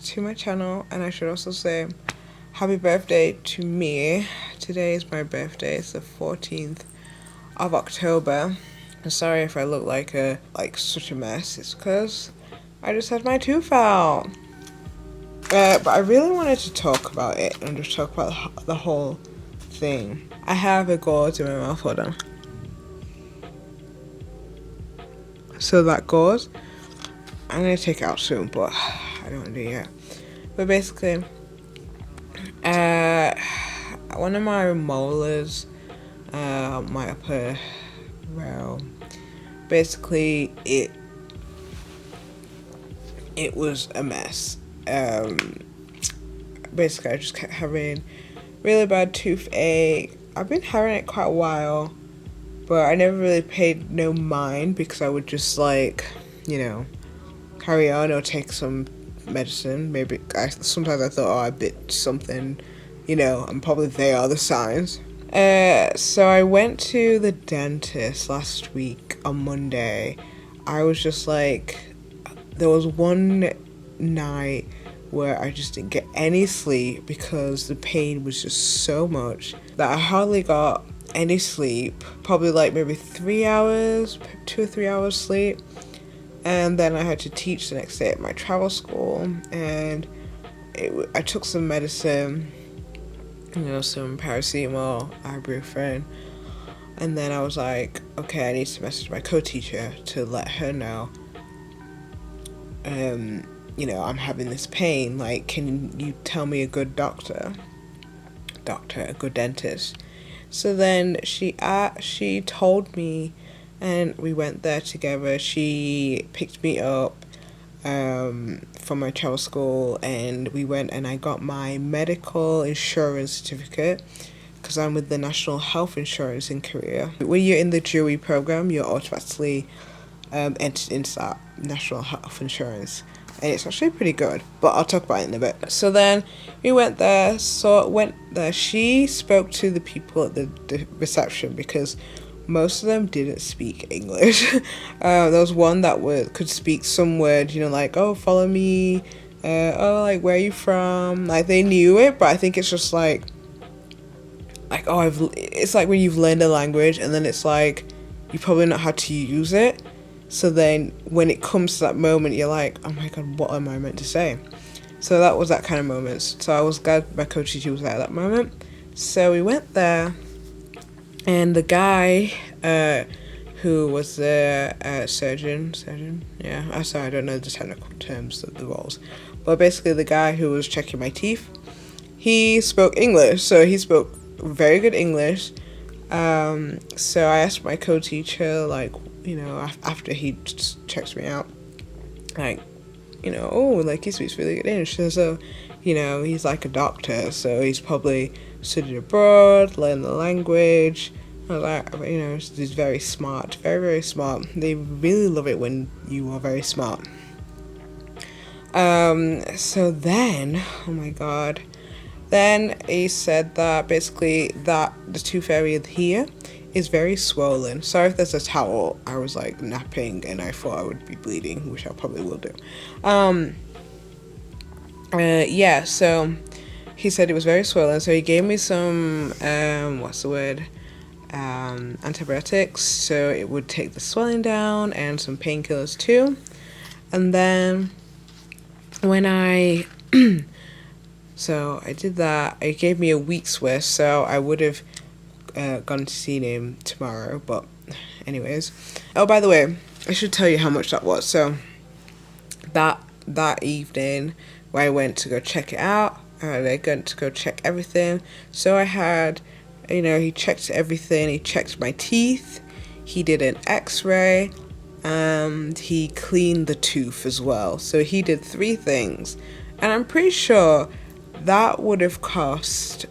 to my channel, and I should also say happy birthday to me. Today is my birthday. It's the 14th of October. I'm sorry if I look like such a mess. It's because I just had my tooth out. But I really wanted to talk about it and just talk about the whole thing. I have a gauze in my mouth. Hold on. So that gauze, I'm gonna take it out soon, but I don't want to do it yet. But basically, one of my molars, my upper row, basically it was a mess. Basically I just kept having really bad toothache. I've been having it quite a while, but I never really paid no mind because I would just carry on or take some medicine. Maybe sometimes I thought, I bit something, and probably they are the signs. So I went to the dentist last week on Monday. I was just there was one night where I just didn't get any sleep because the pain was just so much that I hardly got any sleep. Probably maybe 3 hours, 2 or 3 hours sleep. And then I had to teach the next day at my travel school, and I took some medicine, some paracetamol, ibuprofen, and then I was like, okay, I need to message my co-teacher to let her know, I'm having this pain. Can you tell me a good a good dentist? So then she told me, and we went there together. She picked me up from my travel school, and we went, and I got my medical insurance certificate because I'm with the National Health Insurance in Korea. When you're in the JUI program, you're automatically entered into that National Health Insurance, and it's actually pretty good, but I'll talk about it in a bit. So then we went there. She spoke to the people at the reception because most of them didn't speak English. There was one that could speak some words, oh, follow me, where are you from? They knew it, but I think it's just it's like when you've learned a language and then it's you probably know how to use it. So then when it comes to that moment, you're like, oh my god, what am I meant to say? So that was that kind of moment. So I was glad my co-teacher was there at that moment. So we went there, and the guy who was the surgeon, yeah, I'm sorry, I don't know the technical terms of the roles, but basically the guy who was checking my teeth, he spoke English, so he spoke very good English. So I asked my co-teacher, after he checks me out, he speaks really good English. So, he's like a doctor, so he's probably studied abroad, learned the language. I was like, he's very smart, very, very smart. They really love it when you are very smart. So then, oh my god, then he said that basically that the tooth area here is very swollen. Sorry if there's a towel. I was napping and I thought I would be bleeding, which I probably will do. So he said it was very swollen, so he gave me some antibiotics, so it would take the swelling down, and some painkillers too. And then when I so I did that, it gave me a week's worth, so I would have gone to see him tomorrow, but anyways. Oh, by the way, I should tell you how much that was. So that evening where I went to go check it out, they went to go check everything. So I had, he checked everything. He checked my teeth, he did an x-ray, and he cleaned the tooth as well. So he did 3 things, and I'm pretty sure that would have cost,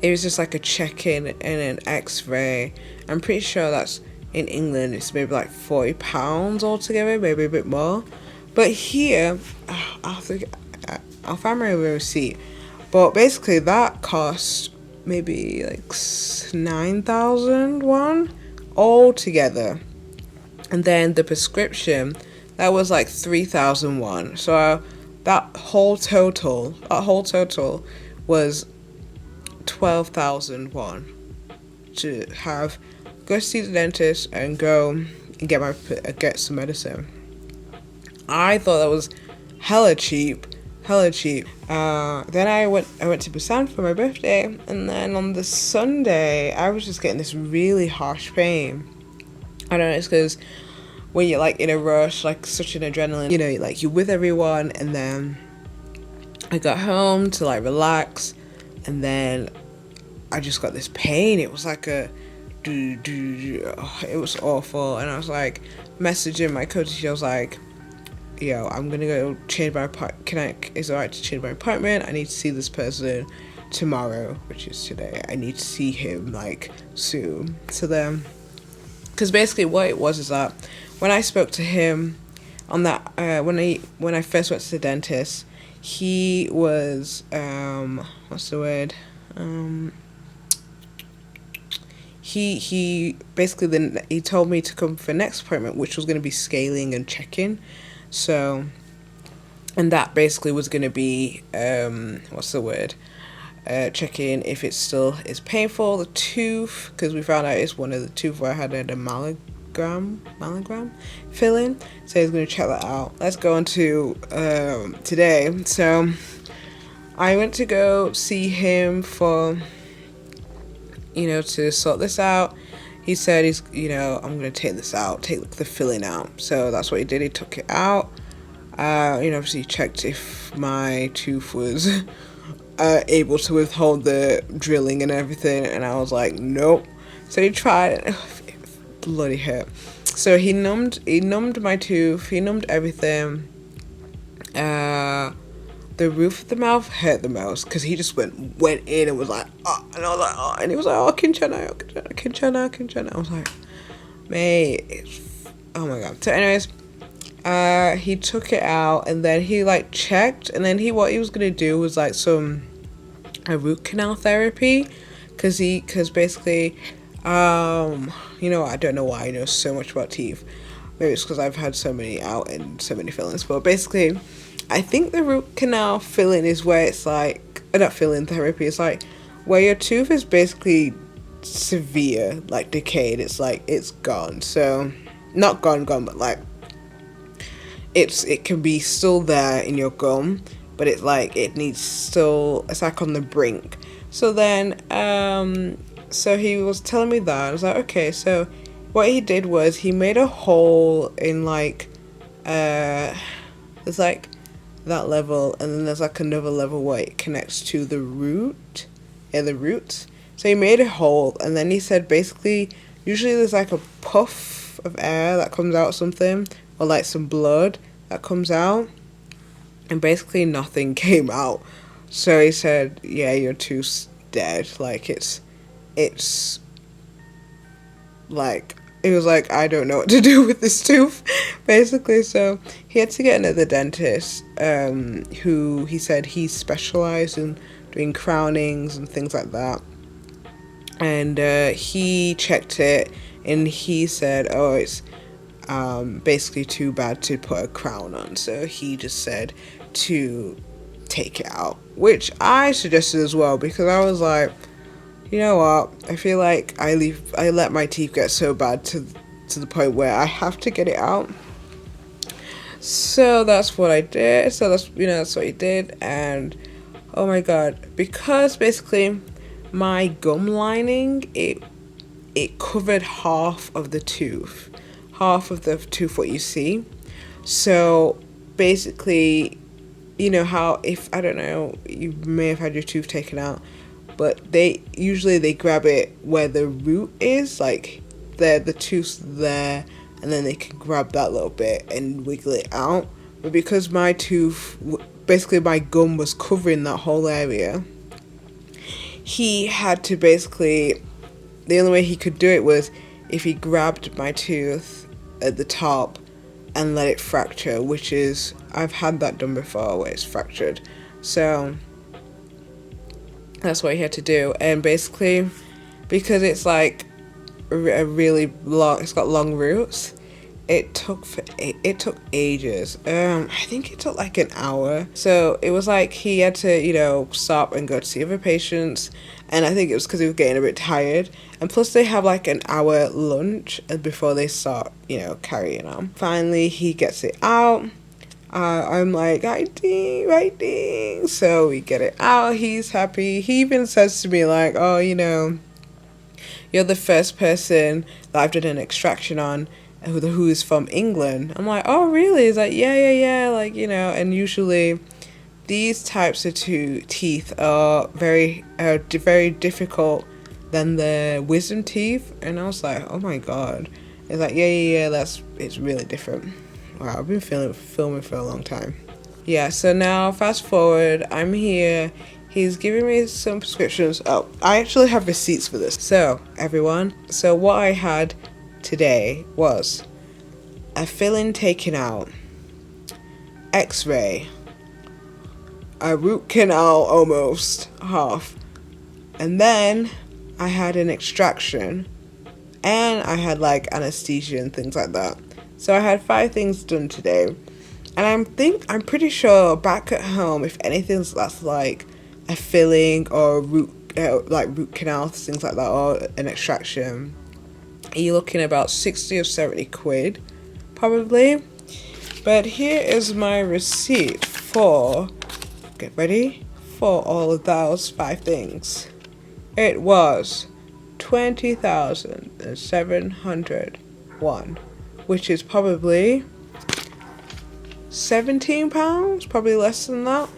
it was just a check-in and an x-ray. I'm pretty sure that's, in England, it's maybe £40 altogether, maybe a bit more. But here, I'll find my receipt. But basically that cost maybe 9,000 won all together. And then the prescription that was like 3,001. So that whole total was 12,001 to go see the dentist and go and get some medicine. I thought that was hella cheap. Then I went to Busan for my birthday, and then on the Sunday I was just getting this really harsh pain. I don't know, it's because when you're like in a rush, like such an adrenaline, like you're with everyone, and then I got home to like relax, and then I just got this pain. It was like it was awful, and I was like messaging my coach. I was like, yo, I'm gonna go change my is it alright to change my appointment? I need to see this person tomorrow, which is today. I need to see him like soon. So then, because basically what it was is that when I spoke to him on that when I first went to the dentist, he was what's the word he basically then he told me to come for next appointment, which was going to be scaling and checking. So, and that basically was going to be checking if it still is painful, the tooth, because we found out it's one of the tooth where I had a malleogram filling. So he's going to check that out. Let's go on to today. So I went to go see him for to sort this out. He said I'm going to take this out, take the filling out. So that's what he did. He took it out. Obviously checked if my tooth was able to withhold the drilling and everything. And I was like, nope. So he tried it. It bloody hurt. So he numbed my tooth. He numbed everything. The roof of the mouth hurt the most because he just went in and was like, oh, and I was like, oh, and he was like, oh, Kinchana. I was like, mate, oh my god. So anyways, he took it out, and then he like checked, and then what he was gonna do was like a root canal therapy, because basically, I don't know why I know so much about teeth. Maybe it's because I've had so many out and so many fillings, but basically, I think the root canal filling is where it's like, not filling therapy, it's like where your tooth is basically severe, like decayed. It's like it's gone. So not gone, but like it can be still there in your gum, but it's like it's like on the brink. So then so he was telling me that. I was like, okay. So what he did was he made a hole in like there's like that level, and then there's like another level where it connects to the root. The roots. So he made a hole, and then he said basically usually there's like a puff of air that comes out, something, or like some blood that comes out, and basically nothing came out. So he said, yeah, your tooth's dead. Like it's like, it was like, I don't know what to do with this tooth, basically. So he had to get another dentist, who he said he specialized in doing crownings and things like that. And he checked it, and he said, oh, it's basically too bad to put a crown on. So he just said to take it out, which I suggested as well, because I was like, you know what, I feel like I let my teeth get so bad to the point where I have to get it out. So that's what I did. So that's what he did. And oh my god, because basically my gum lining, it covered half of the tooth what you see. So basically, how, if, I don't know, you may have had your tooth taken out, but they grab it where the root is, like the tooth's there, and then they can grab that little bit and wiggle it out. But because my tooth, basically my gum was covering that whole area, he had to basically, the only way he could do it was if he grabbed my tooth at the top and let it fracture, which is, I've had that done before where it's fractured. So that's what he had to do. And basically, because it's like a really long, it's got long roots, It took ages. I think it took like an hour. So it was like he had to, you know, stop and go to see other patients, and I think it was because he was getting a bit tired. And plus, they have like an hour lunch before they start, you know, carrying on. Finally, he gets it out. I'm like, writing. So we get it out. He's happy. He even says to me like, oh, you know, you're the first person that I've done an extraction on who's from England. I'm like, oh, really? He's like, yeah. Like, you know, and usually these types of teeth are very difficult than the wisdom teeth. And I was like, oh my God. It's like, yeah, it's really different. Wow, I've been filming for a long time. Yeah, so now fast forward, I'm here. He's giving me some prescriptions. Oh, I actually have receipts for this. So, everyone, so what I had today was a filling taken out, x-ray, a root canal almost, half, and then I had an extraction, and I had like anesthesia and things like that. So I had 5 things done today, and I'm pretty sure back at home, if anything's that's like a filling or root canal, things like that, or an extraction, you're looking about 60 or 70 quid, probably. But here is my receipt for, get ready, for all of those 5 things. It was 20,701, which is probably £17, probably less than that,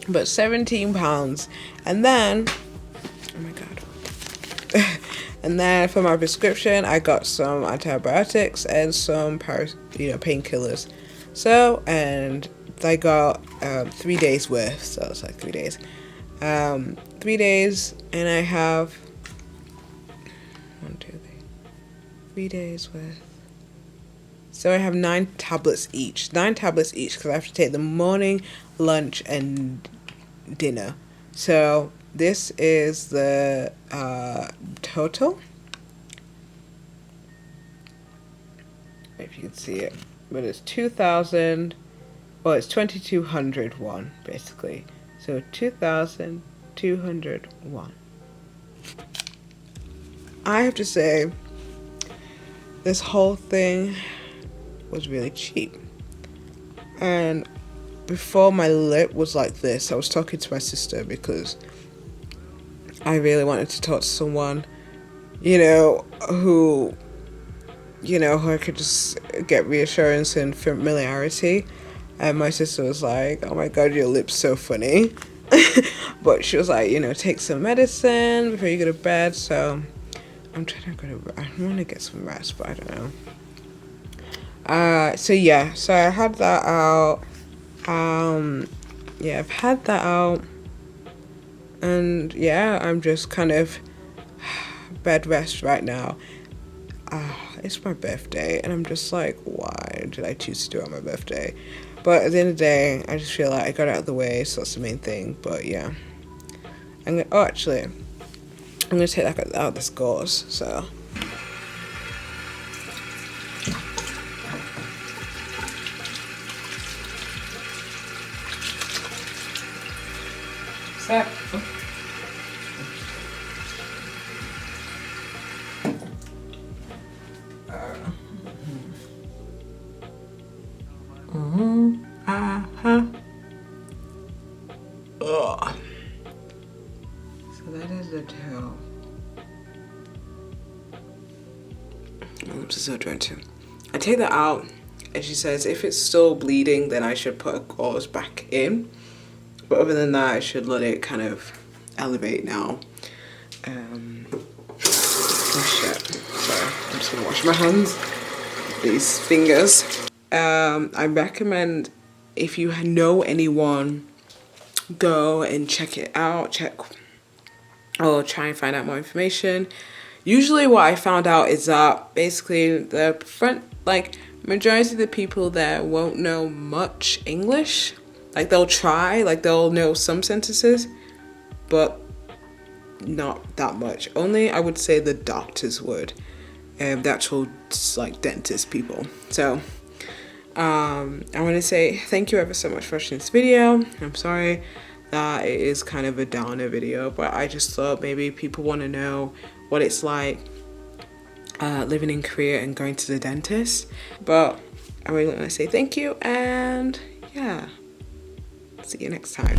but £17. And then, oh my God. And then for my prescription, I got some antibiotics and some painkillers. So, and I got 3 days worth. So it's like 3 days. 3 days, and I have 3 days worth. So I have 9 tablets each. 9 tablets each because I have to take the morning, lunch, and dinner. So this is the total. If you can see it, but it's 2,000. Well, it's 2,201 basically. So 2,201. I have to say, this whole thing was really cheap. And before my lip was like this, I was talking to my sister because I really wanted to talk to someone, who I could just get reassurance and familiarity. And my sister was like, oh my God, your lip's so funny. But she was like, take some medicine before you go to bed. So I'm trying to go to bed. I want to get some rest, but I don't know. So I had that out. I've had that out. And I'm just kind of bed rest right now. It's my birthday, and I'm just like, why did I choose to do it on my birthday? But at the end of the day, I just feel like I got it out of the way, so that's the main thing. But yeah, I'm gonna take that out this gauze. So stop. So that is the tail. My lips are so dry too. I take that out, and she says if it's still bleeding, then I should put a gauze back in. But other than that, I should let it kind of elevate now. Oh shit. Sorry, I'm just gonna wash my hands. These fingers. I recommend, if you know anyone, go and check it out, or try and find out more information. Usually what I found out is that basically the majority of the people there won't know much English. Like they'll try, they'll know some sentences, but not that much. Only I would say the doctors would. the actual like dentist people. So I want to say thank you ever so much for watching this video. I'm sorry that it is kind of a downer video, but I just thought maybe people want to know what it's like living in Korea and going to the dentist. But I really want to say thank you, and yeah, see you next time.